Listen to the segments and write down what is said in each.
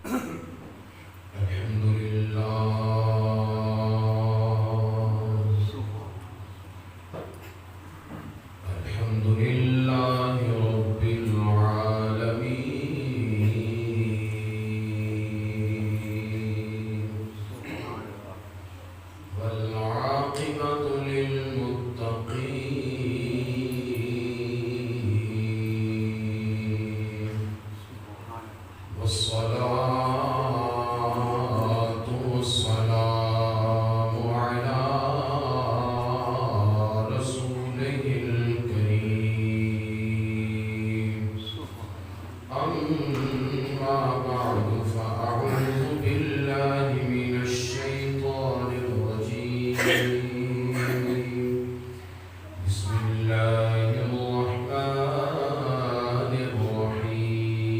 الحمد لله الحمد لله رب العالمين والعاقبة للمتقين والصلاة والسلام على رسوله الكريم أما بعد فأعوذ بالله من الشيطان الرجيم بسم الله الرحمن الرحيم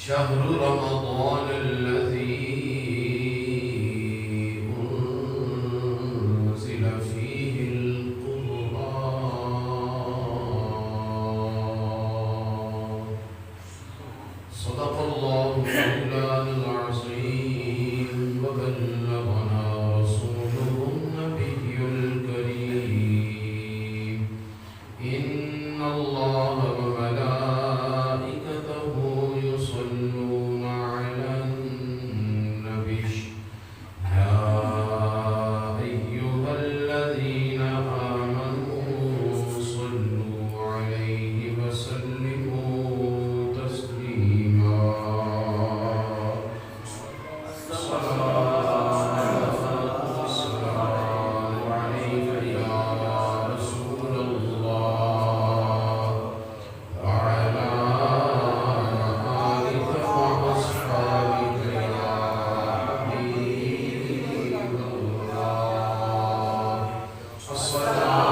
شهر رمضان الذي أنزل فيه القرآن صدق الله مولانا العظيم وبلغنا رسوله النبي الكريم إن الله وملائكته يصلون على النبي يا أيها الذين آمنوا صلوا عليه وسلموا تسليما الصلاة والسلام عليك يا رسول الله وعلى آلك وأصحابك يا حبيب الله الصلاة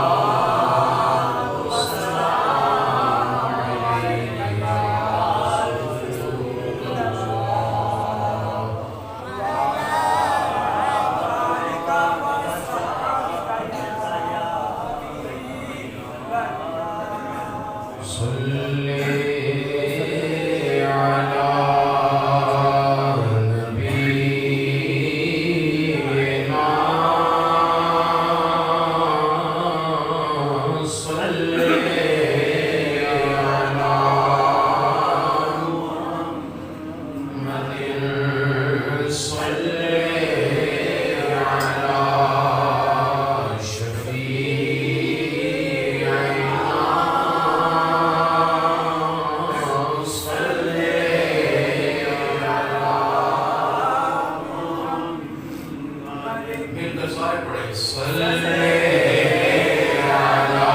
والسلام عليك يا رسول الله صل على نبينا صل على محمد صل على شفيعنا صل مل کر سارے پڑھیں صل على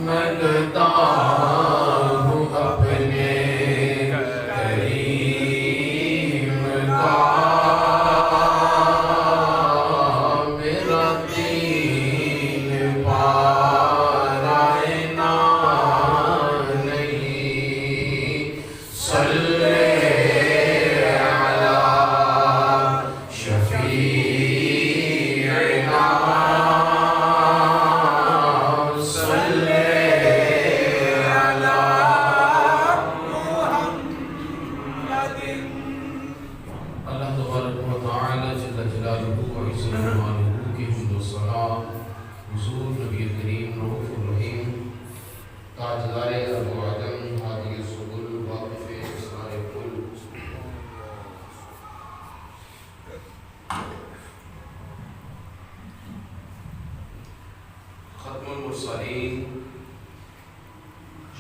مانگتا ہوں اپنے کریم کا میرا دین پارائے نہ نہیں صلی علی شفیعنا صلی علی محمد اللہ تبارک و تعالی جل جلالہ و عز جلالہ کی حمد و ثنا حضور نبی کریم رؤوف الرحیم تاجدار ابو آدم ہادی السبل واقف اسرار کل ختم المرسلین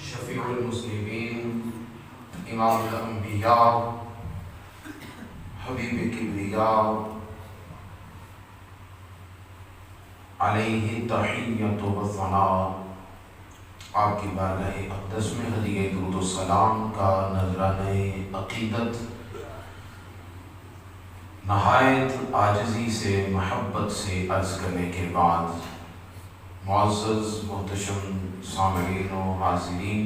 شفیع المسلمین امام الانبیاء حبیب کبریاء علیہ تحیت و ثنا آپ کی بارگاہ اقدس میں ہدیہ درود و سلام کا نذرانہ عقیدت نہایت عاجزی سے محبت سے عرض کرنے کے بعد معزز محتشم سامعین و حاضرین،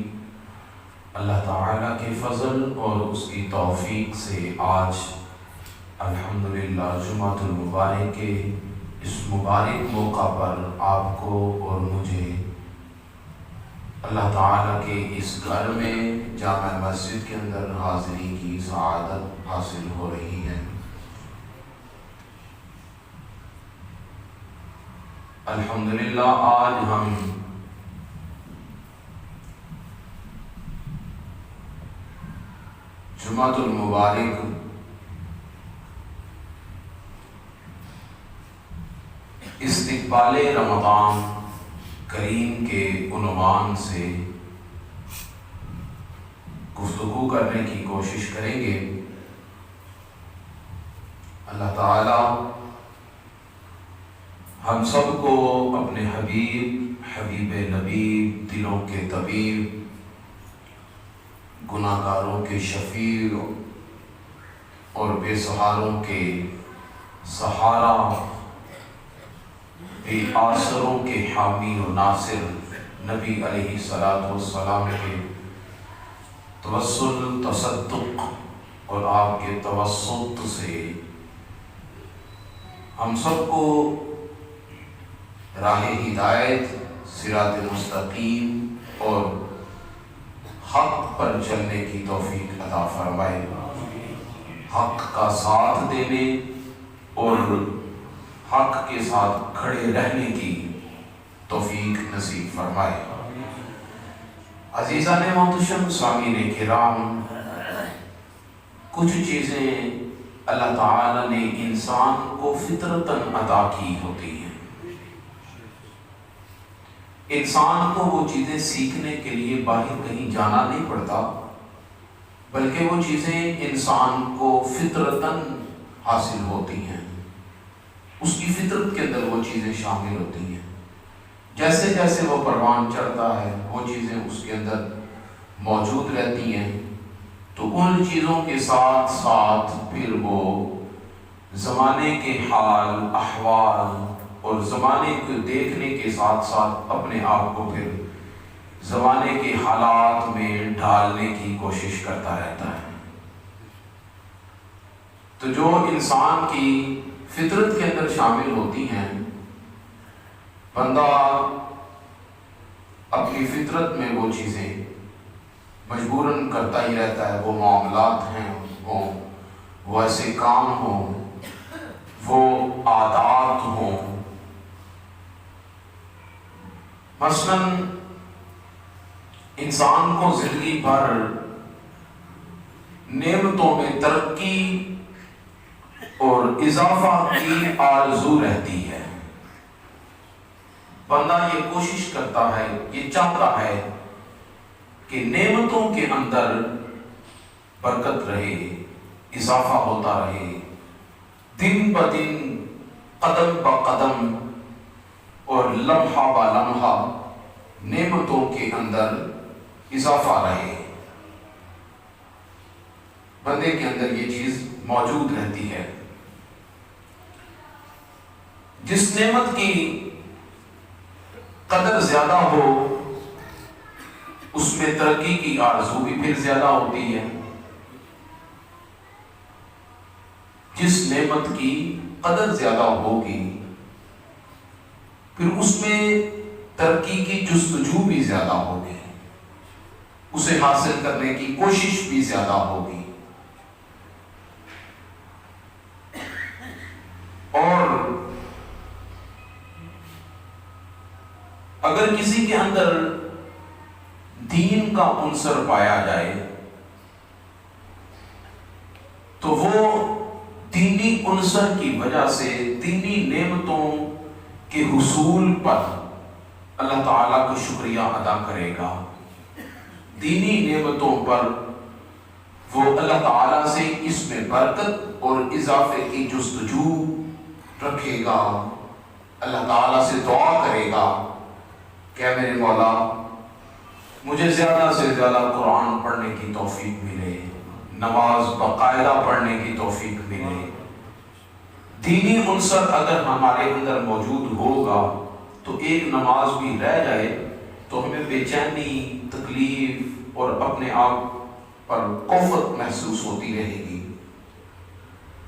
اللہ تعالیٰ کے فضل اور اس کی توفیق سے آج الحمدللہ جمعۃ المبارک کے اس مبارک موقع پر آپ کو اور مجھے اللہ تعالیٰ کے اس گھر میں جامع مسجد کے اندر حاضری کی سعادت حاصل ہو رہی ہے۔ الحمدللہ آج ہم جمعۃ المبارک استقبال رمضان کریم کے عنوان سے گفتگو کرنے کی کوشش کریں گے۔ اللہ تعالی ہم سب کو اپنے حبیب نبی، دلوں کے طبیب، گناہ گاروں کے شفیع اور بے سہاروں کے سہارا، بے آسروں کے حامی و ناصر نبی علیہ السلام کے توسل، تصدق اور آپ کے توسط سے ہم سب کو راہ ہدایت، صراط مستقیم اور حق پر چلنے کی توفیق عطا فرمائے، حق کا ساتھ دینے اور حق کے ساتھ کھڑے رہنے کی توفیق نصیب فرمائے۔ عزیزان محتشم سامعین کرام، کچھ چیزیں اللہ تعالی نے انسان کو فطرتاً عطا کی ہوتی ہیں۔ انسان کو وہ چیزیں سیکھنے کے لیے باہر کہیں جانا نہیں پڑتا، بلکہ وہ چیزیں انسان کو فطرتاً حاصل ہوتی ہیں، اس کی فطرت کے اندر وہ چیزیں شامل ہوتی ہیں۔ جیسے جیسے وہ پروان چڑھتا ہے وہ چیزیں اس کے اندر موجود رہتی ہیں، تو ان چیزوں کے ساتھ ساتھ پھر وہ زمانے کے حال احوال اور زمانے کو دیکھنے کے ساتھ ساتھ اپنے آپ کو پھر زمانے کے حالات میں ڈھالنے کی کوشش کرتا رہتا ہے۔ تو جو انسان کی فطرت کے اندر شامل ہوتی ہیں، بندہ اپنی فطرت میں وہ چیزیں مجبوراً کرتا ہی رہتا ہے۔ وہ معاملات ہیں، وہ ایسے کام ہوں، وہ عادات ہوں۔ مثلاً انسان کو زندگی بھر نعمتوں میں ترقی اور اضافہ کی آرزو رہتی ہے۔ بندہ یہ کوشش کرتا ہے، یہ چاہتا ہے کہ نعمتوں کے اندر برکت رہے، اضافہ ہوتا رہے، دن بدن قدم بقدم اور لمحہ با لمحہ نعمتوں کے اندر اضافہ رہے، بندے کے اندر یہ چیز موجود رہتی ہے۔ جس نعمت کی قدر زیادہ ہو اس میں ترقی کی آرزو بھی پھر زیادہ ہوتی ہے، جس نعمت کی قدر زیادہ ہوگی پھر اس میں ترقی کی جستجو بھی زیادہ ہوگی، اسے حاصل کرنے کی کوشش بھی زیادہ ہوگی۔ اور اگر کسی کے اندر دین کا عنصر پایا جائے تو وہ دینی عنصر کی وجہ سے دینی نعمتوں کے حصول پر اللہ تعالیٰ کو شکریہ ادا کرے گا، دینی نعمتوں پر وہ اللہ تعالیٰ سے اس میں برکت اور اضافے کی جستجو رکھے گا، اللہ تعالیٰ سے دعا کرے گا کہ میرے مولا مجھے زیادہ سے زیادہ قرآن پڑھنے کی توفیق ملے، نماز باقاعدہ پڑھنے کی توفیق ملے۔ دینی عنصر اگر ہمارے اندر موجود ہوگا تو ایک نماز بھی رہ جائے تو ہمیں بے چینی، تکلیف اور اپنے آپ پر کوفت محسوس ہوتی رہے گی،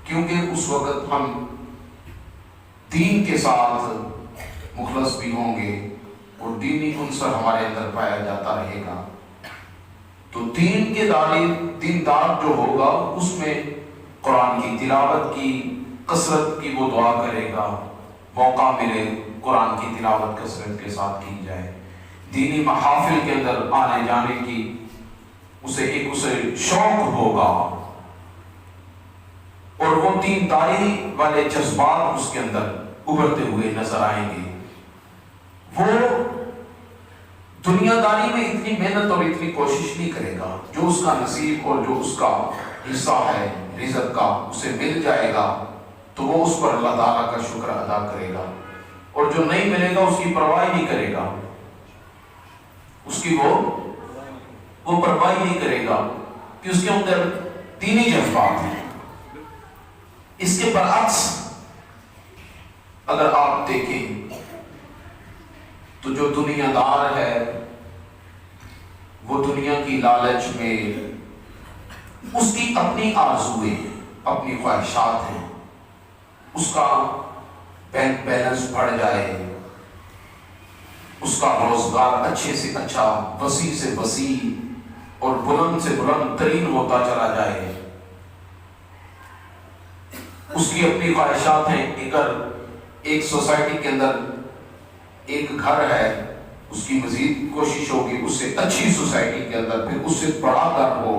کیونکہ اس وقت ہم دین کے ساتھ مخلص بھی ہوں گے اور دینی عنصر ہمارے اندر پایا جاتا رہے گا۔ تو دین کے دیندار جو ہوگا اس میں قرآن کی تلاوت کی کثرت کی وہ دعا کرے گا، موقع ملے قرآن کی تلاوت کثرت کے ساتھ کی جائے، دینی محافل کے اندر آنے جانے کی اسے شوق ہوگا، اور وہ دینداری والے جذبات اس کے اندر ابھرتے ہوئے نظر آئیں گے۔ وہ دنیا داری میں اتنی محنت اور اتنی کوشش نہیں کرے گا، جو اس کا نصیب اور جو اس کا حصہ ہے رزق کا اسے مل جائے گا تو وہ اس پر اللہ تعالیٰ کا شکر ادا کرے گا، اور جو نہیں ملے گا اس کی پرواہ نہیں کرے گا، اس کی وہ پرواہ نہیں کرے گا کہ اس کے اندر دینی جذبات ہیں۔ اس کے برعکس اگر آپ دیکھیں تو جو دنیا دار ہے وہ دنیا کی لالچ میں اس کی اپنی آرزویں، اپنی خواہشات ہیں، اس کا بینک بیلنس بڑھ جائے، اس کا روزگار اچھے سے اچھا، وسیع سے وسیع اور بلند سے بلند ترین ہوتا چلا جائے، اس کی اپنی خواہشات ہیں۔ اگر ایک سوسائٹی کے اندر ایک گھر ہے، اس کی مزید کوشش ہوگی اس سے اچھی سوسائٹی کے اندر پھر اس سے بڑا گھر ہو،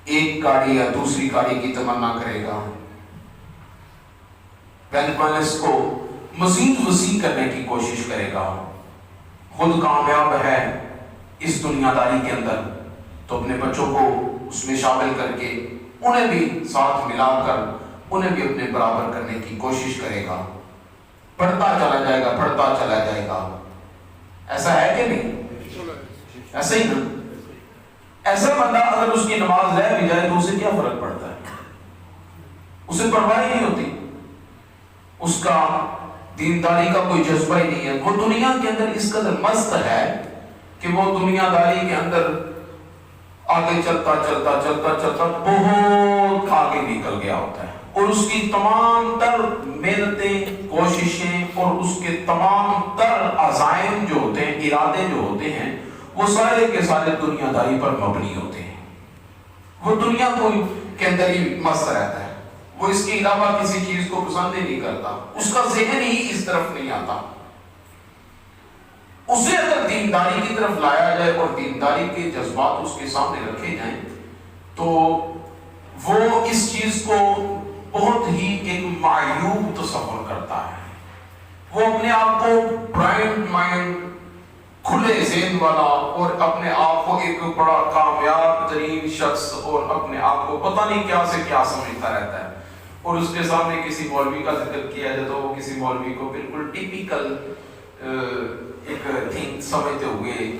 ایک گاڑی یا دوسری گاڑی کی تمنا کرے گا، بینک بیلنس کو مزید وسیع کرنے کی کوشش کرے گا، خود کامیاب ہے اس دنیا داری کے اندر تو اپنے بچوں کو اس میں شامل کر کے انہیں بھی ساتھ ملا کر انہیں بھی اپنے برابر کرنے کی کوشش کرے گا، پڑھتا چلا جائے گا، پڑھتا چلا جائے گا۔ ایسا ہے کہ نہیں؟ ایسا ہی نا؟ ایسا بندہ اگر اس کی نماز رہ بھی جائے تو اسے کیا فرق پڑتا ہے؟ اسے پرواہ ہی نہیں ہوتی، اس کا دینداری کا کوئی جذبہ ہی نہیں ہے۔ وہ دنیا کے اندر اس قدر مست ہے کہ وہ دنیا داری کے اندر آگے چلتا چلتا چلتا چلتا بہت آگے نکل گیا ہوتا ہے، اور اس کی تمام تر محنتیں، کوششیں اور اس کے تمام تر عزائم جو ہوتے ہیں، ارادے جو ہوتے ہیں، وہ سارے کے سارے دنیا داری پر مبنی ہوتے ہیں۔ وہ دنیا کو کے اندر ہی مست رہتا ہے، وہ اس کے علاوہ کسی چیز کو پسند ہی نہیں کرتا، اس کا ذہن ہی اس طرف نہیں آتا۔ اسے اگر دینداری کی طرف لایا جائے اور دینداری کے جذبات اس کے سامنے رکھے جائیں تو وہ اس چیز کو بہت ہی ایک معیوب تصور کرتا ہے، وہ اپنے آپ کو برائٹ مائنڈ، کھلے ذہن والا اور اپنے آپ کو ایک بڑا کامیاب ترین شخص اور اپنے آپ کو پتہ نہیں کیا سے کیا سمجھتا رہتا ہے، اور اس کے سامنے کسی مولوی کا ذکر کیا جائے تو وہ کسی مولوی کو بالکل ٹیپیکل ایک تھنگ سمجھتے ہوئے،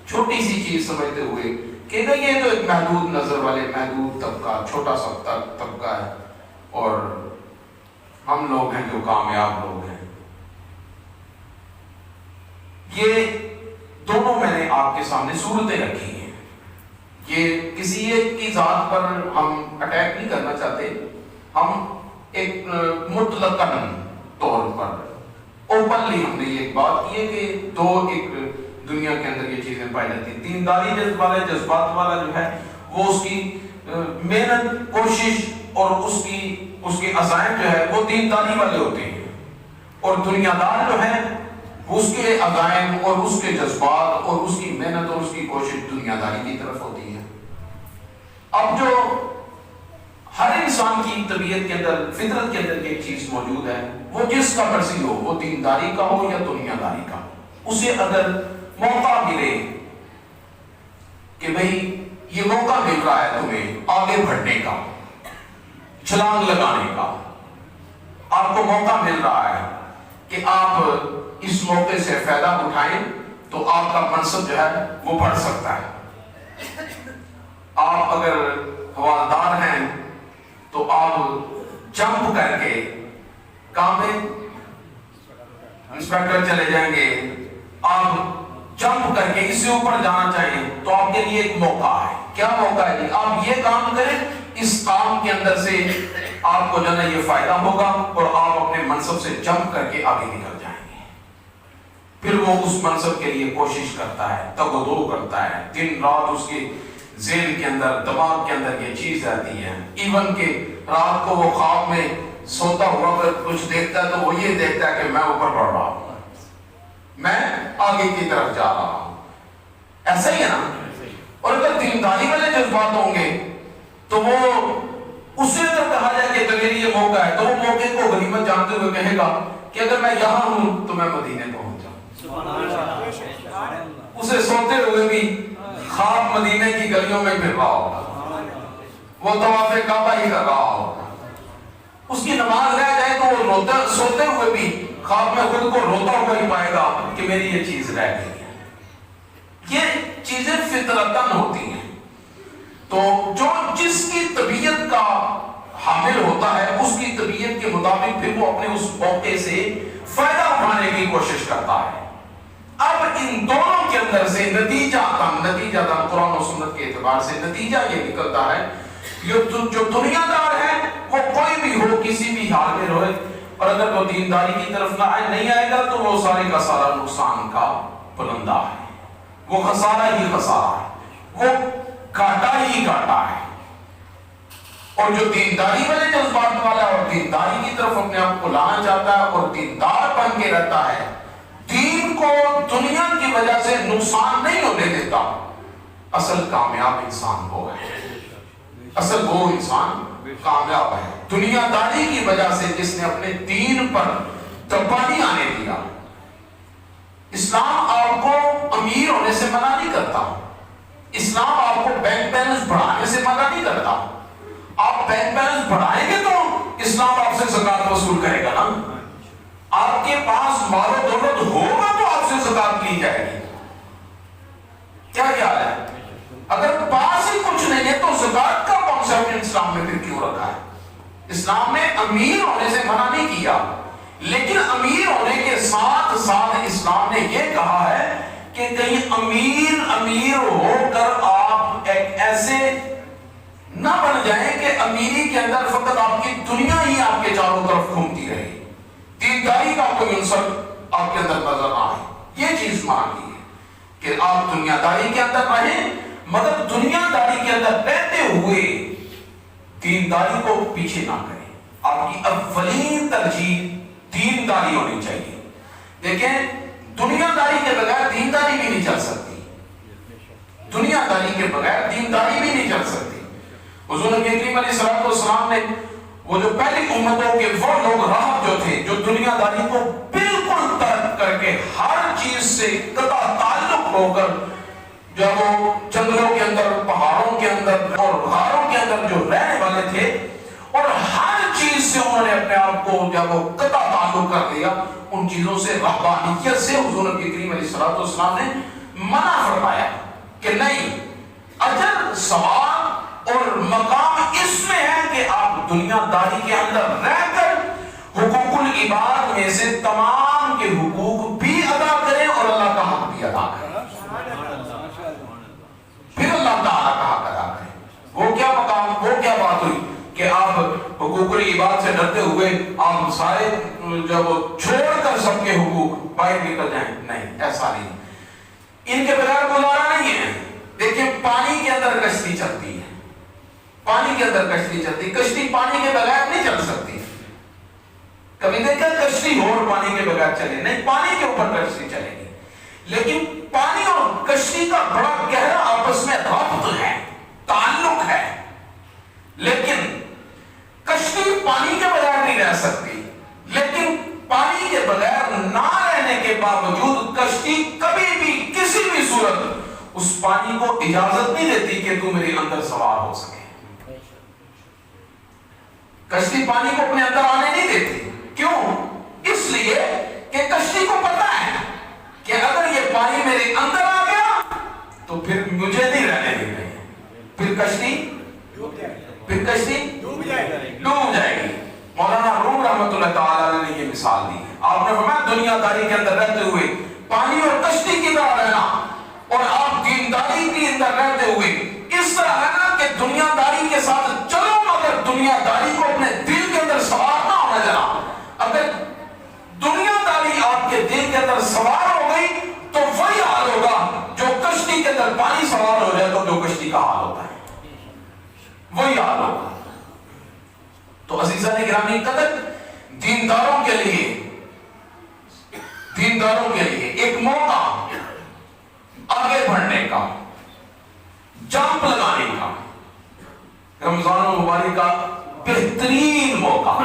چھوٹی سی چیز سمجھتے ہوئے کہ نہیں یہ تو ایک محدود نظر والے محدود طبقہ، چھوٹا سا طبقہ ہے اور ہم لوگ ہیں جو کامیاب لوگ ہیں. یہ دونوں میں نے آپ کے سامنے صورتیں رکھی ہیں. یہ کسی ایک کی ذات پر ہم اٹیک نہیں کرنا چاہتے، ہم ایک مطلقاً طور پر اوپنلی ہم نے یہ بات کی ہے کہ دو ایک دنیا کے اندر یہ چیزیں پائی جاتی ہیں. دینداری جذبات والا جو ہے وہ اس کی محنت کوشش اور اس کے عزائم جو ہے وہ دینداری والے ہوتے ہیں، اور دنیا دار جو ہے اس کے عزائم اور اس کے جذبات اور اس کی محنت اور اس کی کوشش دنیا داری کی طرف ہوتی ہے. اب جو ہر انسان کی طبیعت کے اندر، فطرت کے اندر ایک چیز موجود ہے، وہ جس کا مرضی ہو، وہ دینداری کا ہو یا دنیا داری کا، اسے اگر موقع ملے کہ بھئی یہ موقع مل رہا ہے تمہیں آگے بڑھنے کا، چھلانگ لگانے کا، آپ کو موقع مل رہا ہے کہ آپ اس موقع سے فائدہ اٹھائیں، تو آپ کا منصب جو ہے وہ بڑھ سکتا ہے. آپ اگر حوالدار ہیں تو آپ جمپ کر کے کہاں پہ انسپیکٹر چلے جائیں گے. آپ جمپ کر کے اس سے اوپر جانا چاہیں تو آپ کے لیے ایک موقع ہے. کیا موقع ہے؟ آپ یہ کام کریں، اس کام کے اندر سے آپ کو جو ہے یہ فائدہ ہوگا اور آپ اپنے منصب سے جمپ کر کے آگے نکل جائیں گے. پھر وہ اس منصب کے لیے کوشش کرتا ہے، تگ و دو کرتا ہے، دن رات اس کے ذہن کے اندر، دماغ کے اندر یہ چیز رہتی ہے. ایون کہ رات کو وہ خواب میں سوتا ہوا اگر کچھ دیکھتا ہے تو وہ یہ دیکھتا ہے کہ میں اوپر بڑھ رہا ہوں، میں آگے کی طرف جا رہا ہوں. ایسا ہی ہے نا. اور اگر دینداری والے جذبات ہوں گے تو وہ اسے اگر کہا جائے کہ تیرے لیے موقع ہے تو وہ موقع کو غنیمت جانتے ہوئے کہے گا کہ اگر میں یہاں ہوں تو میں مدینے پہنچ جاؤں. اسے سوتے ہوئے بھی خواب مدینے کی گلیوں میں پھر رہا ہوگا، وہ طواف کعبہ ہی کر رہا ہوگا. اس کی نماز رہ جائے تو وہ سوتے ہوئے بھی خواب میں خود کو روتا ہوا ہی پائے گا کہ میری یہ چیز رہ گئی ہے. یہ چیزیں فطرتاً ہوتی ہیں. تو جو جس کی طبیعت کا حامل ہوتا ہے اس کی طبیعت کے مطابق پھر وہ اپنے اس موقع سے فائدہ اٹھانے کی کوشش کرتا ہے. اب ان دونوں کے اندر سے نتیجہ قرآن و سنت کے اعتبار سے نتیجہ یہ نکلتا ہے جو دنیا دار ہے وہ کوئی بھی ہو، کسی بھی حال میں رہے، اور اگر وہ دینداری کی طرف نہیں آئے گا تو وہ سارے کا سارا نقصان کا پلندہ ہے، وہ خسارہ ہی خسارہ ہے، وہ گھاٹا ہی گھاٹا ہے. اور جو دینداری والے جذبات والا اور دینداری کی طرف اپنے آپ کو لانا چاہتا ہے اور دیندار بن کے رہتا ہے، دین کو دنیا کی وجہ سے نقصان نہیں ہونے دیتا، اصل کامیاب انسان وہ ہے. اصل وہ انسان کامیاب ہے دنیا داری کی وجہ سے جس نے اپنے دین پر دبا نہیں آنے دیا. اسلام آپ کو امیر ہونے سے منع نہیں کرتا، اسلام آپ کو بینک بیلنس بڑھانے سے منع نہیں کرتا. آپ بینک بیلنس بڑھائیں گے تو اسلام آپ سے زکات وصول کرے گا نا. آپ کے پاس مال و دولت ہوگا تو آپ سے زکات لی جائے گی. کیا خیال ہے؟ اگر پاس ہی کچھ نہیں ہے تو زکات کا کانسیپٹ اسلام میں پھر کیوں رکھا ہے؟ اسلام نے امیر ہونے سے منع نہیں کیا، لیکن امیر ہونے کے ساتھ ساتھ اسلام نے یہ کہا ہے کہ کہیں امیر ہو کر آپ ایک ایسے نہ بن جائیں کہ امیری کے اندر فقط آپ کی دنیا ہی آپ کے چاروں طرف گھومتی رہے، دینداری کا کوئی عنصر آپ کے اندر نظر نہ آئے. یہ چیز مانگی ہے کہ آپ دنیا داری کے اندر رہیں، مگر دنیا داری کے اندر رہتے ہوئے دینداری کو پیچھے نہ کریں. آپ کی اولین ترجیح دینداری ہونی چاہیے. دیکھیں دنیا داری کے بغیر دینداری بھی نہیں چل سکتی، دنیا داری کے بغیر دینداری بھی نہیں چل سکتی. حضور نبی کریم علیہ السلام نے وہ جو پہلی امتوں کے وہ لوگ راہب جو تھے جو دنیا داری کو بالکل ترک کر کے ہر چیز سے قطع تعلق ہو کر جو وہ جنگلوں کے اندر، پہاڑوں کے اندر اور غاروں کے اندر جو رہنے والے تھے اور ہر چیز سے انہوں نے اپنے آپ کو جب وہ قطع تعلق کر لیا، ان چیزوں سے، رہبانیت سے حضور نبی کریم علیہ الصلوۃ والسلام نے منع فرمایا کہ نہیں، اجر ثواب اور مقام اس میں ہے کہ آپ دنیا داری کے اندر رہ کر حقوق العباد میں سے تمام کے حقوق بھی ادا کریں اور اللہ کا حق بھی ادا کریں، پھر اللہ تعالیٰ کا حق ادا کریں۔ وہ کیا مقام، وہ کیا بات ہوئی کہ آپ حقوق العباد سے ڈرتے ہوئے آپ سارے جب چھوڑ کر سب کے حقوق باہر نکل جائیں؟ نہیں، ایسا نہیں، ان کے بغیر گزارا نہیں ہے۔ دیکھیں پانی کے اندر کشتی چلتی ہے، پانی کے اندر کشتی چلتی، کشتی پانی کے بغیر نہیں چل سکتی۔ کبھی دیکھا کشتی اور پانی کے بغیر چلے؟ نہیں، پانی کے اوپر کشتی چلے گی، لیکن پانی اور کشتی کا بڑا گہرا آپس میں ربط ہے، تعلق ہے، لیکن کشتی پانی کے بغیر نہیں رہ سکتی، لیکن پانی کے بغیر نہ رہنے کے باوجود کشتی کبھی بھی کسی بھی صورت اس پانی کو اجازت نہیں دیتی کہ تو میرے اندر سوار ہو سکے۔ کشتی پانی کو اپنے اندر آنے نہیں دیتی، کیوں؟ اس لیے کہ کشتی کو پتا ہے کہ اگر یہ پانی میرے اندر آ گیا تو پھر مجھے نہیں رہنے دے گی، پھر کشتی ڈوب جائے گی۔ مولانا روم رحمۃ اللہ تعالی نے یہ مثال دی، آپ نے فرمایا دنیا داری کے اندر رہتے ہوئے پانی اور کشتی کی طرح رہنا، اور آپ دینداری کے اندر رہتے ہوئے اس طرح رہنا کہ دنیا داری کے ساتھ چلو مگر دنیا داری کو اپنے دل کے اندر سوار نہ ہونے دینا۔ اگر دنیا داری آپ کے دل کے اندر سوار ہو گئی تو وہی حال ہوگا جو کشتی کے اندر پانی سوار ہو جائے تو جو کشتی کا حال ہوتا ہے، وہی حال ہوگا۔ تو عزیزان گرامی قدر، دینداروں کے لیے ایک موقع آگے بڑھنے کا، جمپ لگانے کا، رمضان المبارک کا بہترین موقع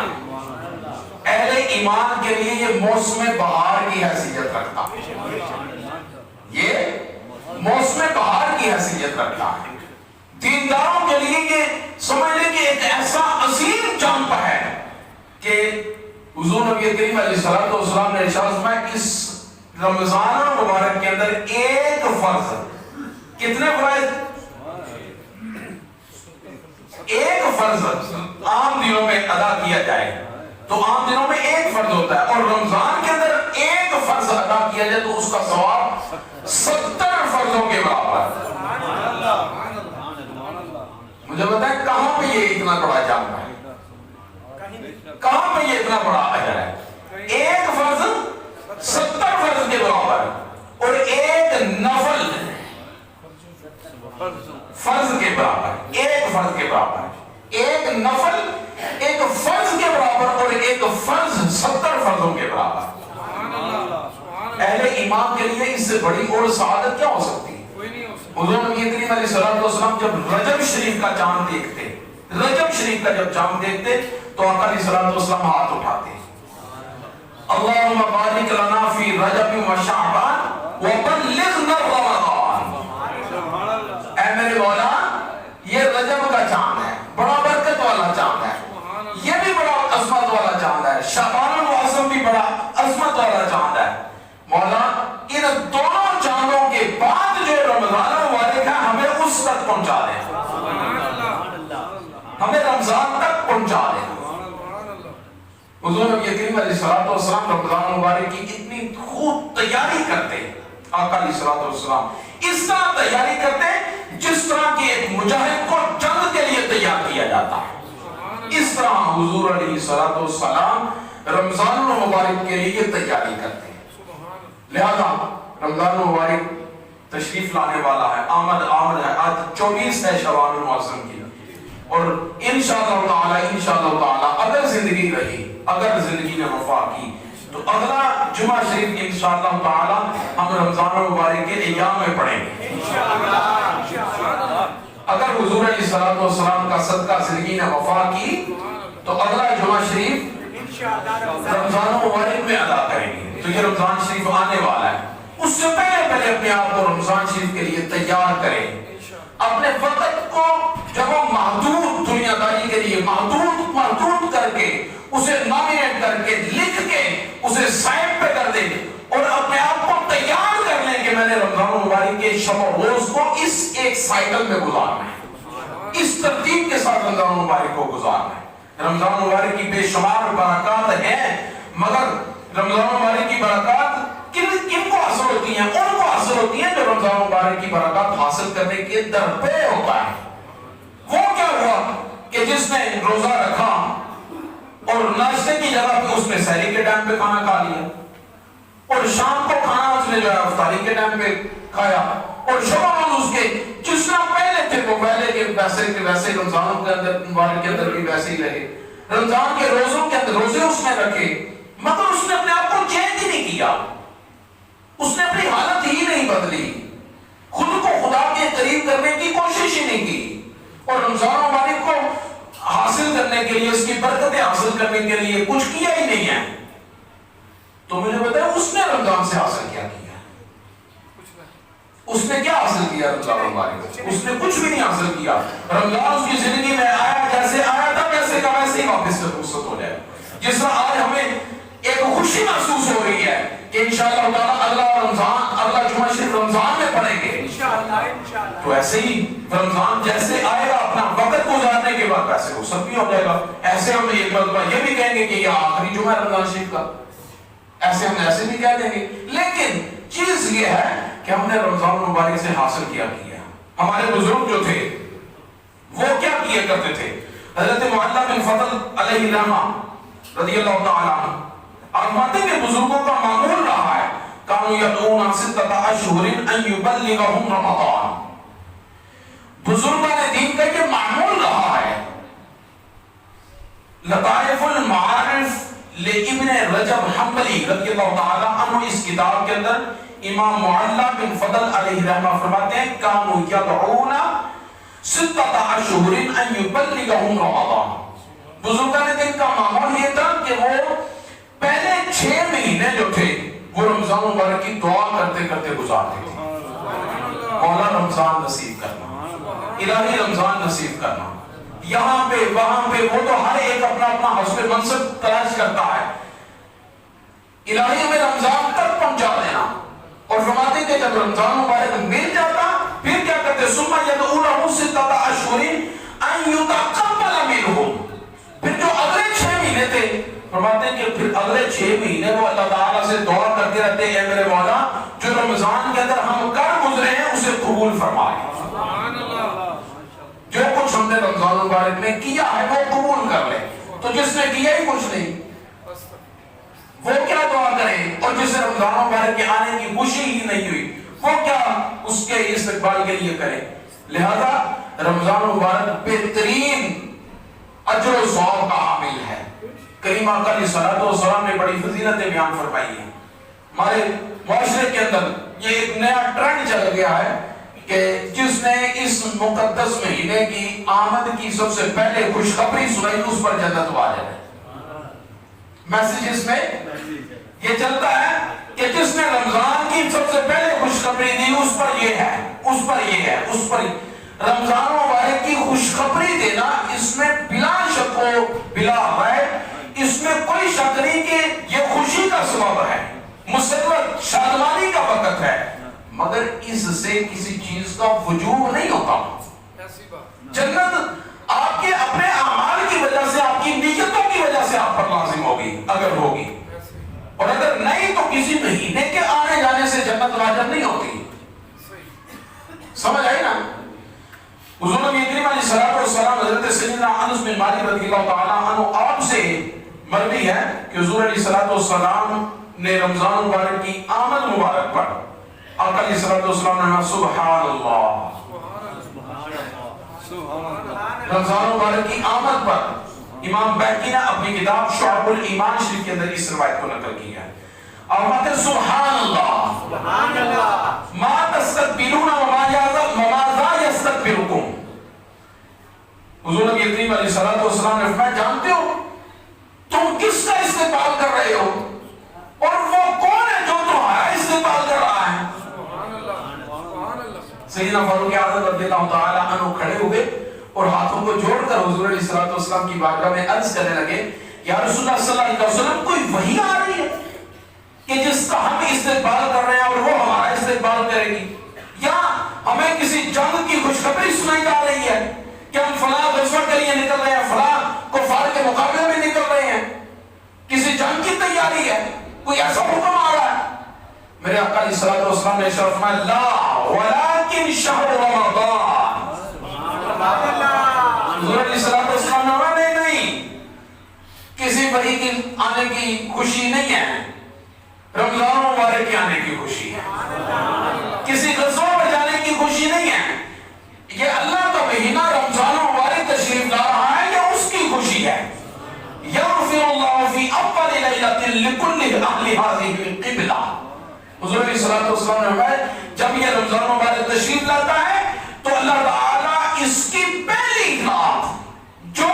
اہل ایمان کے لیے یہ موسم بہار کی حیثیت رکھتا ہے، یہ موسم بہار کی حیثیت رکھتا ہے۔ دینداروں کے لیے یہ سمجھ لیں کہ ایک ایسا عظیم جمپ ہے کہ حضور نبی کریم علیہ الصلوۃ والسلام نے ارشاد فرمایا اس رمضان المبارک کے اندر ایک فرض، کتنے فرائض؟ ایک فرض عام دنوں میں ادا کیا جائے تو عام دنوں میں ایک فرض ہوتا ہے، اور رمضان کے اندر ایک فرض ادا کیا جائے تو اس کا ثواب 70 فرضوں کے برابر۔ مجھے بتائیں کہاں پہ یہ اتنا بڑا جام ہے، کہاں پہ یہ اتنا بڑا اجر ہے؟ ایک فرض 70 فرض کے برابر، اور ایک نفل فرض کے برابر، ایک فرض کے برابر، ایک نفل ایک فرض کے برابر، اور ایک فرض 70 فرضوں کے برابر۔ اہل ایمان کے لیے اس سے بڑی اور سعادت کیا ہو سکتی ہے؟ حضور نبی کریم علیہ الصلوۃ والسلام جب رجب شریف کا چاند دیکھتے، رجب شریف کا جب چاند دیکھتے تو آقا علیہ الصلوۃ والسلام ہاتھ اٹھاتے، اللہم بارک لنا فی رجب و شعبان وبلغنا رمضان۔ اے میرے مولا، یہ رجب کا چاند ہے، بڑا برکت والا چاند ہے، یہ بھی بڑا عظمت والا چاند ہے، شعبان المعظم بھی بڑا عظمت والا چاند ہے۔ مولا ان دونوں چاندوں کے بعد جو رمضان المبارک ہے ہمیں اس تک پہنچا دیں، ہمیں رمضان تک پہنچا دیں۔ حضور نبی کریم علیہ الصلوۃ والسلام رمضان المبارک کی اتنی خوب تیاری کرتے، آقا علیہ الصلوۃ والسلام اس طرح تیاری کرتے جس طرح کہ ایک مجاہد کو جنگ کے لیے تیار کیا جاتا ہے، اس طرح حضور علیہ الصلوۃ والسلام رمضان المبارک کے لیے تیاری کرتے ہیں۔ لہذا رمضان المبارک تشریف لانے والا ہے، آمد ہے، آج 24 ہے شوال المعظم کی، اور انشاءاللہ تعالی اگر زندگی رہی، اگر زندگی نے وفا کی تو اگلا جمعہ شریف انشاءاللہ تعالی ہم رمضان المبارک کے ایام میں پڑھیں گے اگر حضور علیہ الصلوۃ والسلام کا صدقہ زندگی نے وفا کی تو اگلا جمعہ شریف رمضان المبارک میں ادا کریں گے۔ تو یہ رمضان شریف آنے والا ہے، اس سے پہلے اپنے آپ کو رمضان شریف کے لیے تیار کریں، اپنے وقت کو جب وہ محدود دنیا داری کے لیے محدود کر کے اسے سائڈ پہ کر دیں اور اپنے آپ کو تیار کر لیں کہ میں نے رمضان مبارک کے شب و روز کو اس ایک سائیکل میں گزارنا ہے، اس ترتیب کے ساتھ رمضان مبارک کو گزارنا ہے۔ رمضان مبارک کی بے شمار برکات ہیں، مگر رمضان مبارک کی برکات کن کو حاصل ہوتی ہیں؟ ان کو حاصل ہوتی ہیں جو رمضان مبارک کی برکات حاصل کرنے کے درپے ہوتا ہے۔ وہ کیا ہوا کہ جس نے روزہ رکھا اور ناشتے کی جگہ پہ اس نے سحری کے ٹائم پہ کھانا کھا لیا، اور شام کو کھانا اس نے جو ہے افطاری کے ٹائم پہ کھایا، اور شب اس کے جس طرح پہلے تھے وہ پہلے کے ویسے رمضان کے اندر مبارک کے اندر بھی ویسے ہی رہے، رمضان کے روزوں کے اندر روزے اس نے رکھے، مگر اس نے اپنے آپ کو چینج ہی نہیں کیا، اس نے اپنی حالت ہی نہیں بدلی، خود کو خدا کے قریب کرنے کی کوشش ہی نہیں کی، اور رمضان مبارک کو حاصل کرنے کے لیے، اس کی برکتیں حاصل کرنے کے لیے کچھ کیا ہی نہیں ہے۔ تو مجھے بتایا اس نے رمضان سے حاصل کیا کیا؟ اس نے کیا حاصل کیا رمضان مبارک؟ اس نے کچھ بھی نہیں حاصل کیا۔ رمضان اس کی زندگی میں آیا، جیسے آیا تھا ویسے کا ویسے ہی واپس سے رخصت ہو جائے۔ جس طرح آج ہمیں ایک خوشی محسوس ہو رہی ہے کہ انشاءاللہ تعالیٰ اگلا جمعہ شریف رمضان میں پڑھیں گے، تو ایسے ہی رمضان جیسے آئے گا اپنا وقت گزارنے کے بعد ویسے رخصت بھی ہو جائے گا۔ ایسے ہم ایک مرتبہ یہ بھی کہیں گے کہ یہ آخری جمعہ ہے رمضان شریف کا، ایسے ہم ایسے بھی کہہ دیں گے، لیکن چیز یہ ہے کہ ہم نے رمضان مبارک سے حاصل کیا کیا۔ ہمارے بزرگ جو تھے وہ کیا کیا کرتے تھے؟ حضرت معلّہ بن فضل علیہ الرحمہ رضی اللہ تعالیٰ عنہ فرماتے ہیں کہ بزرگوں کا معمول رہا ہے کانوا یدعون ستۃ اشہر ان یبلغہم رمضان، بزرگان دین کا یہ معمول رہا ہے۔ لطائف المعارف لابن رجب حنبلی رضی اللہ تعالیٰ عنہ اس کتاب کے اندر امام معلّہ بن فضل علیہ الرحمہ فرماتے ہیں کانوا یدعون ستۃ اشہر ان یبلغہم رمضان، بزرگان دین کا معمول یہ تھا کہ وہ پہلے 6 مہینے جو تھے وہ رمضان مبارک کی دعا کرتے کرتے گزارتے تھے، مولا رمضان نصیب کرنا، الہی رمضان نصیب کرنا، یہاں پہ وہاں پہ وہ تو ہر ایک اپنا اپنا حسب منصب تلاش کرتا ہے، الہی ہمیں رمضان تک پہنچا دینا۔ اور فرماتے کہ جب رمضان مبارک مل جاتا پھر کیا کرتے؟ ثم یدعون ستۃ اشہر ان یتقبل منہم، پھر جو اگلے 6 مہینے تھے فرماتے ہیں کہ پھر اگلے 6 مہینے وہ اللہ تعالیٰ سے دعا کرتے رہتے ہیں اے میرے مولا جو رمضان کے اندر ہم کر گزرے ہیں اسے قبول فرمائے، جو کچھ ہم نے رمضان مبارک میں کیا ہے وہ قبول کر لے۔ تو جس نے کیا ہی کچھ نہیں وہ کیا دعا کرے، اور جس نے رمضان مبارک کے آنے کی خوشی ہی نہیں ہوئی وہ کیا اس کے استقبال کے لیے کرے۔ لہذا رمضان مبارک بہترین اجر و ثواب کا حامل ہے۔ کریم آقا علیہ الصلوۃ والسلام نے بڑی فضیلتیں بیان فرمائی ہیں۔ ہمارے معاشرے کے اندر یہ ایک نیا ٹرینڈ چل گیا ہے کہ جس نے اس مقدس مہینے کی آمد کی سب سے پہلے خوشخبری سنائی اس پر جنت واجب ہے۔ میسیجز میں یہ چلتا ہے کہ جس نے رمضان کی سب سے پہلے خوشخبری دی اس پر یہ ہے، اس پر یہ ہے، اس پر رمضان مبارک کی خوشخبری دینا اس میں بلا شک و بلا ریب اس میں کوئی شک نہیں کہ یہ خوشی کا سبب ہے، مسرت شادمانی کا وقت ہے، مگر اس سے کسی چیز کا وجوب نہیں ہوتا۔ جنت آپ کے اپنے اعمال کی وجہ سے، آپ کی نیتوں کی وجہ سے آپ پر لازم ہوگی اگر ہوگی، اور اگر نہیں تو کسی مہینے کے آنے جانے سے جنت واجب نہیں ہوتی۔ سمجھ آئی نا؟ حضور نبی کریم علیہ الصلوۃ والسلام حضرت سیدنا انس بن مالک رضی اللہ تعالیٰ عنہ آپ سے مروی ہے کہ حضور علیہ الصلوۃ والسلام نے رمضان مبارک کی آمد مبارک پر آقا علیہ الصلوۃ والسلام نے کہا سبحان اللہ، رمضان مبارک کی آمد پر امام بہقی نے اپنی کتاب شعب الایمان شریف کے اندر اس روایت کو نقل کیا ہے۔ اور کہتے ہیں سبحان اللہ ما تستقبلون وما ذا یستقبلکم، حضور نبی کریم علیہ الصلوۃ والسلام نے فرمایا جانتے ہو تم کس کا استقبال کر رہے ہو اور وہ کون ہے جو تمہارا استقبال کر رہا ہے۔ سیدنا فاروق اعظم رضی اللہ تعالی عنہ کھڑے ہوئے اور ہاتھوں کو جوڑ کر حضور علیہ الصلوۃ والسلام کی بارگاہ میں عرض کرنے لگے یا رسول اللہ صلی اللہ علیہ وسلم کوئی وحی آ رہی ہے؟ کہ جس کا ہم استقبال کر رہے ہیں اور وہ ہمارا استقبال کرے گی، یا ہمیں کسی جنگ کی خوشخبری سنائی جا رہی ہے کہ ہم فلاں غزوہ کے لیے نکل رہے ہیں، فلاں کفار کے مقابلے میں نکل رہے ہیں، کسی جنگ کی تیاری ہے، کوئی ایسا حکم آ رہا ہے. میرے آقا علیہ الصلوۃ والسلام نے ارشاد فرمایا لا ولکن شہر رمضان. حضور علیہ الصلوۃ والسلام نے فرمایا نہیں، کسی بڑی کی آنے کی خوشی نہیں ہے، رمضان مبارک کے آنے کی خوشی ہے، کسی غزوہ میں جانے کی خوشی نہیں ہے. یہ اللہ کا مہینہ رمضان مبارک تشریف لا رہا ہے، یہ اس کی خوشی ہے. یغفر اللہ فی اول لیلۃ لکل اہل ہذہ القبلہ. حضور علیہ الصلوۃ والسلام نے فرمایا جب یہ رمضان مبارک تشریف لاتا ہے تو اللہ تعالیٰ اس کی پہلی رات جو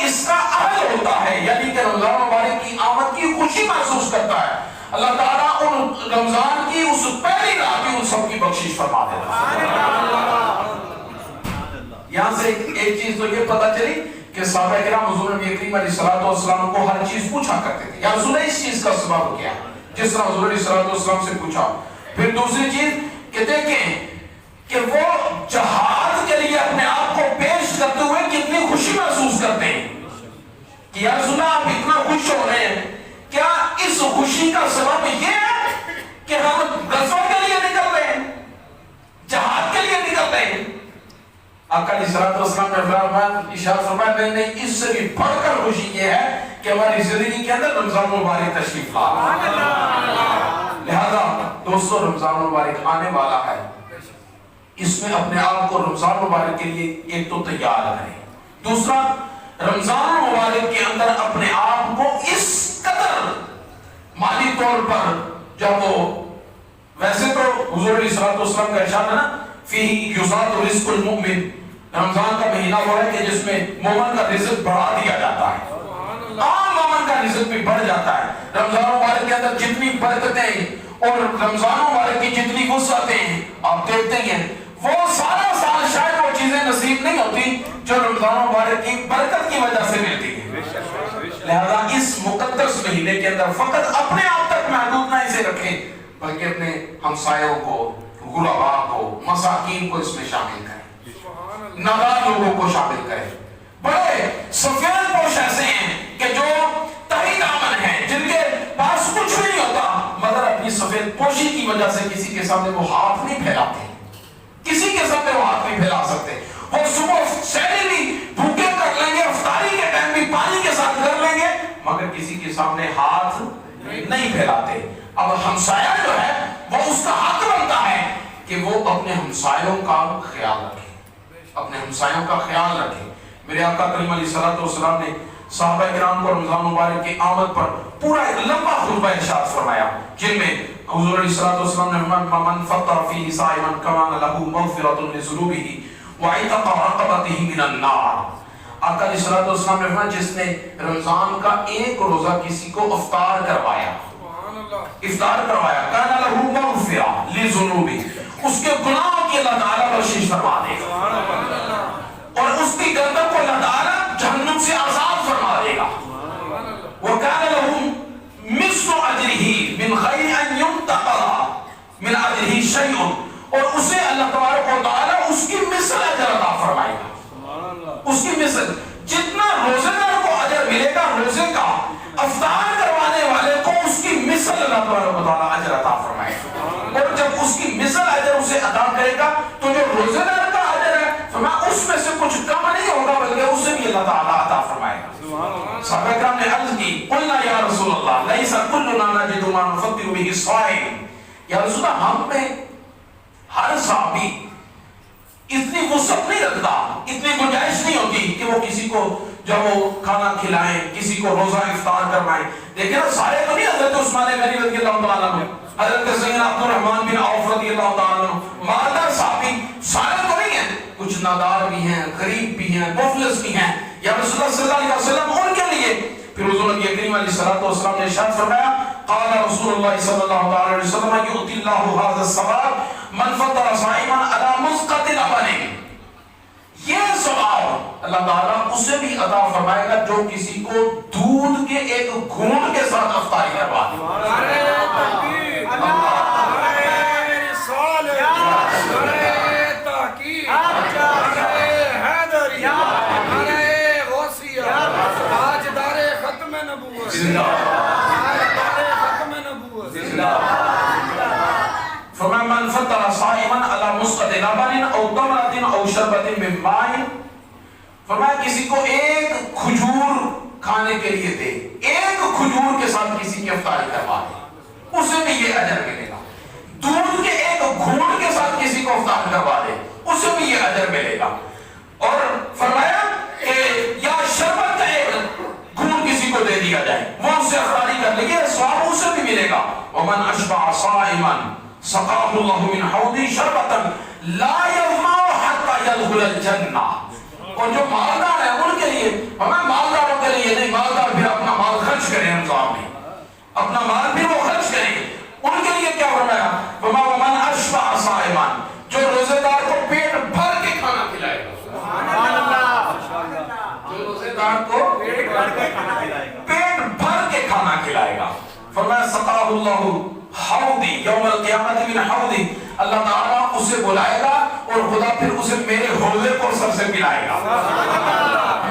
اس کا اہل ہوتا ہے، یعنی کہ رمضان مبارک کی آمد کی خوشی محسوس کرتا ہے، اللہ تعالیٰ ان رمضان کی اس پہلی رات کی ان سب کی بخشش فرما دیتا ہے. یہاں سے ایک چیز تو یہ پتہ چلی کہ صحابہ کرام حضور نبی کریم علیہ الصلوۃ والسلام کو ہر چیز پوچھا کرتے تھے، یا رسول اللہ اس چیز کا سبب کیا ہے، جس طرح حضور علیہ الصلوۃ والسلام سے پوچھا. پھر دوسری چیز کہ دیکھیں کہ وہ جہاد کے لیے اپنے آپ کو پیش کرتے ہوئے کتنی خوشی محسوس کرتے ہیں کہ یا رسول اللہ آپ اتنا خوش ہو رہے ہیں، کیا اس خوشی کا سبب یہ ہے کہ ہم غزوہ کے لیے نکل رہے ہیں، جہاد کے لیے نکل رہے ہیں؟ آقا علیہ الصلوۃ والسلام نے ارشاد فرمایا نہیں، اس سے بھی بڑھ کر خوشی یہ ہے کہ ہماری زندگی کے اندر رمضان مبارک تشریف لا رہا ہے. لہذا دوستو رمضان مبارک آنے والا ہے، اس میں اپنے آپ کو رمضان مبارک کے لیے ایک تو تیار کریں، دوسرا رمضان مبارک کے اندر اپنے آپ کو اس قدر مالی طور پر جب وہ ویسے تو حضور علیہ الصلوۃ والسلام کا ارشاد ہے نا فیہ یزاد رزق المؤمن، رمضان کا مہینہ وہ ہے کہ جس میں مومن کا رزق بڑھا دیا جاتا ہے، عام مومن کا رزق بھی بڑھ جاتا ہے. رمضان مبارک کے اندر جتنی برکتیں اور رمضان مبارک کی جتنی وسعتیں ہیں آپ دیکھتے ہیں، وہ سارا سال شاید وہ چیزیں نصیب نہیں ہوتی جو رمضان مبارک کی برکت کی وجہ سے ملتی ہیں. لہذا اس مقدس مہینے کے اندر فقط اپنے آپ تک محدود نہ اسے رکھیں، بلکہ اپنے ہمسایوں کو، غرباء کو، مساکین کو اس میں شامل کریں، نادار لوگوں کو شامل کریں. بڑے سفید پوش ایسے ہیں کہ جو تہی دامن ہیں، جن کے پاس کچھ بھی نہیں ہوتا، مگر اپنی سفید پوشی کی وجہ سے کسی کے سامنے وہ ہاتھ نہیں پھیلاتے، کسی کے سامنے وہ ہاتھ نہیں پھیلا سکتے. وہ صبح سحری بھی بھوکے کر لیں گے، افطاری کے ٹائم بھی پانی کے ساتھ کر لیں گے، مگر کسی کے سامنے ہاتھ نہیں پھیلاتے. اب ہمسایہ جو ہے وہ اس کا حق بنتا ہے کہ وہ اپنے ہمسایوں کا خیال رکھے، اپنے ہمسایوں کا خیال رکھے. میرے آقا کریم علیہ الصلوۃ والسلام نے صحابہ کرام کو رمضان مبارک کی آمد پر پورا ایک لمبا خطبہ ارشاد فرمایا، جن میں حضور علیہ الصلوۃ والسلام نے من فطر فیہ صائما کان لہ مغفرۃ لذنوبہ وعتق رقبتہ من النار. آقا علیہ الصلوۃ والسلام نے فرمایا جس نے رمضان کا ایک روزہ کسی کو افطار کروایا کان لہ مغفرۃ لذنوبہ، اس کے گناہوں کی اللہ تعالیٰ بخشش فرما دے گا اور اس کی گردن کو اللہ تعالیٰ جہنم سے آزاد فرما دے گا. وَكَانَ لَهُمْ مِثْلُ أَجْرِهِ مِنْ غَيْرِ أَنْ يُنْتَقَضَ مِنْ أَجْرِهِ شَيْءٌ، اور اسے اللہ تبارک و تعالیٰ اس کی مثل اجر عطا فرمائے گا. اس کی مثل جتنا روزے دار کو اجر ملے گا روزے کا، افطار کروانے والے کو اس کی مثل اللہ تبارک و تعالیٰ اجر عطا فرمائے گا. اور جب اس کی مثل اجر اسے عطا کرے گا تو جو روزے دار کا اجر ہے فرمایا اس میں سے کچھ کم نہیں ہوگا بلکہ اسے بھی اللہ تعالیٰ عطا فرمائے گا. صحابہ کرام نے عرض کی قلنا یا رسول اللہ لیس کلنا نجد ما نفطر به الصائم، یا رسول اللہ ہم میں ہر صحابی اتنی وسعت نہیں رکھتا، اتنی گنجائش نہیں ہوتی کہ وہ کسی کو جب وہ کھانا کھلائیں، کسی کو روزہ افطار کروائیں. دیکھیں نا سارے تو نہیں، حضرت عثمان غنی رضی اللہ تعالیٰ عنہ، حضرت سیدنا عبد الرحمن بن عوف رضی اللہ تعالیٰ عنہ، مالدار صحابی سارے تو نہیں ہیں، کچھ نادار بھی ہیں، غریب بھی ہیں، مفلس بھی ہیں. یا رسول اللہ صلی اللہ علیہ وسلم ان کے لیے پھر حضور نبی کریم علیہ الصلوۃ والسلام نے ارشاد فرمایا قال رسول اللہ صلی اللہ علیہ وسلم یؤتی اللہ ھذا الثواب من فطر صائما علی مسقط لبن، یہ ثواب اللہ تعالیٰ اسے بھی عطا فرمائے گا جو کسی کو دودھ کے ایک گھونٹ کے ساتھ افطاری کروا دے. فرمایا من فطر صائما علی مسقط لبن او تمرۃ او شربۃ من ماء، فرمایا کسی کو ایک کھجور کھانے کے لیے دے، ایک کھجور کے ساتھ کسی کی افطاری کروا دے، اسے بھی یہ اجر ملے گا. دودھ کے ایک گھونٹ کے ساتھ کسی کو افطار کروا دے، اسے بھی یہ اجر ملے گا. اور فرمایا کہ یا شربت کا ایک گھونٹ کسی کو دے دیا جائے، وہ اس سے افطاری کر لے، یہ ثواب اسے بھی ملے گا. ومن اشبع صائما سقاه الله من حوض شربة لا يظمأ حتى يدخل الجنة. اور جو مالدار ہیں ان کے لیے، ہمیں مالداروں کے لیے نہیں، مالدار پھر اپنا مال خرچ کریں رمضان میں، اپنا مال بھی وہ خرچ کریں. ان کے لیے کیا فرمایا؟ ومن اشبع صائما، جو روزے دار کو پیٹ بھر کے کھانا کھلائے گا. سبحان اللہ. جو روزے دار کو پیٹ بھر کے کھانا کھلائے گا. فرمایا سقاه الله حوضی یوم القیامت من حوضی، اللہ تعالیٰ اسے بلائے گا اور خدا پھر اسے میرے حوضے کوثر سے پلائے گا.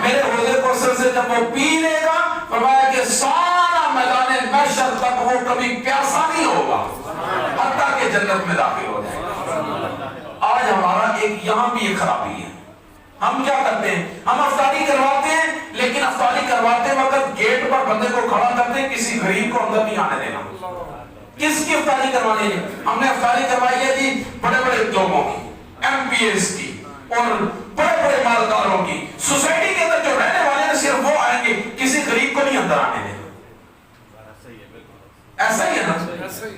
میرے حوضے کوثر سے جب وہ پی لے گا، فرمایا کہ سارا میدان محشر تک وہ کبھی پیاسا نہیں ہوگا حتیٰ کہ جنت میں داخل ہو جائے گا. آج ہمارا ایک یہاں بھی ایک خرابی ہے. ہم کیا کرتے ہیں؟ ہم افطاری کرواتے ہیں، لیکن افطاری کرواتے وقت گیٹ پر بندے کو کھڑا کرتے ہیں، کسی غریب کو اندر نہیں آنے دینا. کس کی افطاری کروانی ہے؟ ہم نے افطاری کروائی ہے جی بڑے بڑے لوگوں کی، ایم پی ایس کی اور بڑے بڑے مالداروں کی. سوسائٹی کے اندر جو رہنے والے ہیں صرف وہ آئیں گے، کسی غریب کو نہیں اندر آنے دیں. ایسا ہی ہے نا.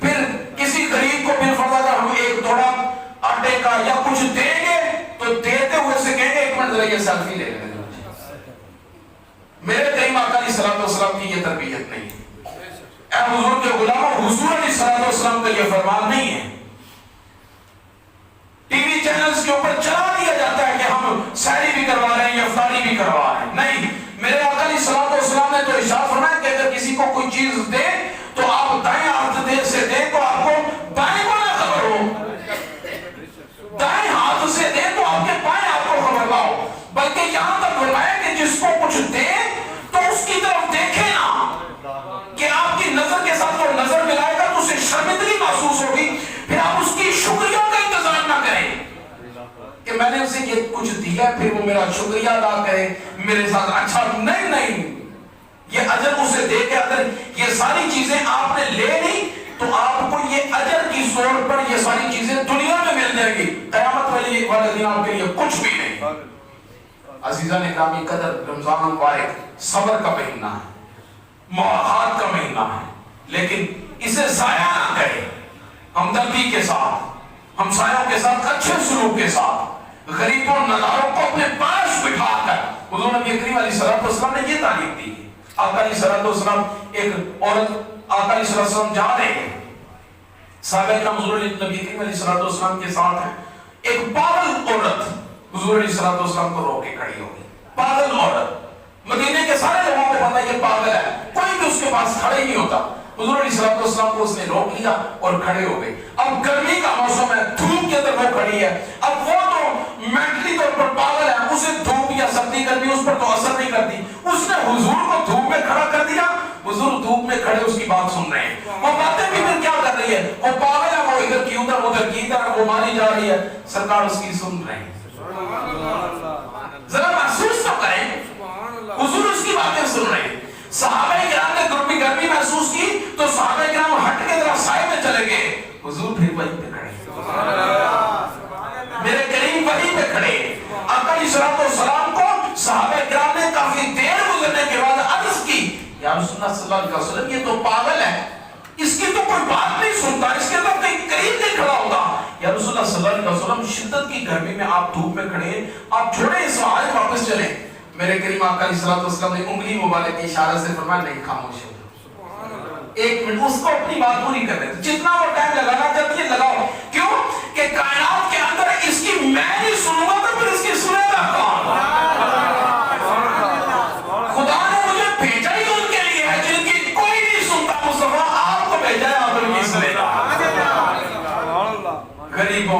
پھر کسی غریب کو بالفرض اگر ہم ایک تھوڑا آٹے کا یا کچھ دیں گے تو دیتے ہوئے سے کہیں گے ایک منٹ ذرا یہ سیلفی لے لیں. میرے کریم آقا علیہ الصلوۃ والسلام کی یہ تربیت نہیں ہے. اے حضور کے غلاموں، حضور علیہ الصلوۃ والسلام کا یہ فرمان نہیں ہے. ٹی وی چینلز کے اوپر چلا دیا جاتا ہے کہ ہم سحری بھی کروا رہے ہیں یا افطاری بھی کروا رہے ہیں. نہیں، میرے آقا علیہ الصلوۃ والسلام نے تو ارشاد فرمایا کہ اگر کسی کو کوئی چیز دے تو آپ دائیں ہاتھ سے دیں تو آپ کو بائیں کو نہ خبر ہو، دائیں ہاتھ سے دیں تو آپ کے بائیں ہاتھ کو خبر نہ ہو، بلکہ یہاں تک فرمایا کہ جس کو کچھ دے تو اس کی طرف دیکھے نا، کہ آپ کی نظر کے ساتھ وہ نظر ملائے گا تو اسے شرمندگی محسوس ہوگی، پھر آپ اس کی شکریہ کا انتظار نہ کریں کہ میں نے اسے یہ کچھ دیا پھر وہ میرا شکریہ ادا کرے، میرے ساتھ اچھا. نہیں، یہ اجر اسے دے کے اگر یہ ساری چیزیں آپ نے لے لی تو آپ کو یہ اجر کی طور پر یہ ساری چیزیں دنیا میں مل جائیں گی، قیامت والے دن آپ کے لیے کچھ بھی نہیں. عزیزان اکرامی قدر، رمضان مبارک صبر کا مہینہ ہے، مواخات کا مہینہ ہے، لیکن اسے ضائع نہ کریں. ہمدردی کے ساتھ، ہمسایوں کے ساتھ اچھے سلوک کے ساتھ، غریبوں ناداروں کو اپنے پاس بٹھا کر حضور نبی کریم علیہ الصلوۃ والسلام نے یہ تعلیم دی ہے. آقا علیہ الصلوۃ والسلام، ایک عورت آقا علیہ الصلوۃ والسلام جا رہے ہیں، صحابہ کرام حضور نبی کریم علیہ الصلوۃ والسلام کے ساتھ ہیں. ایک پاگل عورت حضور علیہ الصلوۃ والسلام کو روک کے کھڑی ہو گئی. پاگل عورت، مدینے کے سارے لوگوں کو پتہ یہ پاگل ہے، کوئی بھی اس کے پاس کھڑے ہی نہیں ہوتا. حضور علیہ الصلوۃ والسلام کو اس نے روک لیا اور کھڑے ہو گئے. اب گرمی کا موسم ہے، دھوپ کے اندر وہ کھڑی ہے. اب وہ تو مینٹلی طور پر پاگل ہے، اسے دھوپ یا سردی گرمی اس پر تو اثر نہیں کرتی. اس نے حضور کو دھوپ میں کھڑا کر دیا. حضور دھوپ میں کھڑے اس کی بات سن رہے ہیں. وہ باتیں بھی پھر کیا کر رہی ہے؟ وہ پاگل ہے، وہ ادھر کی ادھر، ادھر کی ادھر، وہ ماری جا رہی ہے. سرکار اس کی سن رہے ہیں. ذرا محسوس تو کریں، حضور اس کی باتیں سن رہے ہیں. صحابہ کرام نے گرمی محسوس کی تو صحابہ کرام ہٹ کے ذرا سائے میں چلے گئے. حضور پھر وہیں پہ کھڑے، میرے کریم وہیں پہ کھڑے. آقا علیہ الصلوۃ والسلام کو صحابہ کرام نے کافی دیر گزرنے کے بعد عرض کی، یا رسول اللہ صلی اللہ علیہ وسلم یہ تو پاگل ہے، اس کی تو کوئی بات نہیں سنتا، اس کے اندر کہیں قریب نہیں کھڑا ہوتا. یا رسول اللہ صلی اللہ علیہ وسلم شدت کی گرمی میں آپ دھوپ میں کھڑے ہیں، آپ چھوڑیں اس وہاں واپس چلیں. میرے کریم آقا علیہ الصلوۃ والسلام نے انگلی مبارک کے اشارے سے فرمایا نہیں، خاموش ہو، ایک منٹ اس کو اپنی بات پوری کرنے دو. جتنا وہ ٹائم لگانا چاہتی ہے لگاؤ. کیوں کہ کائنات کے اندر اس کی میں نہیں سنوں گا تو پھر اس کی سنے گا کون؟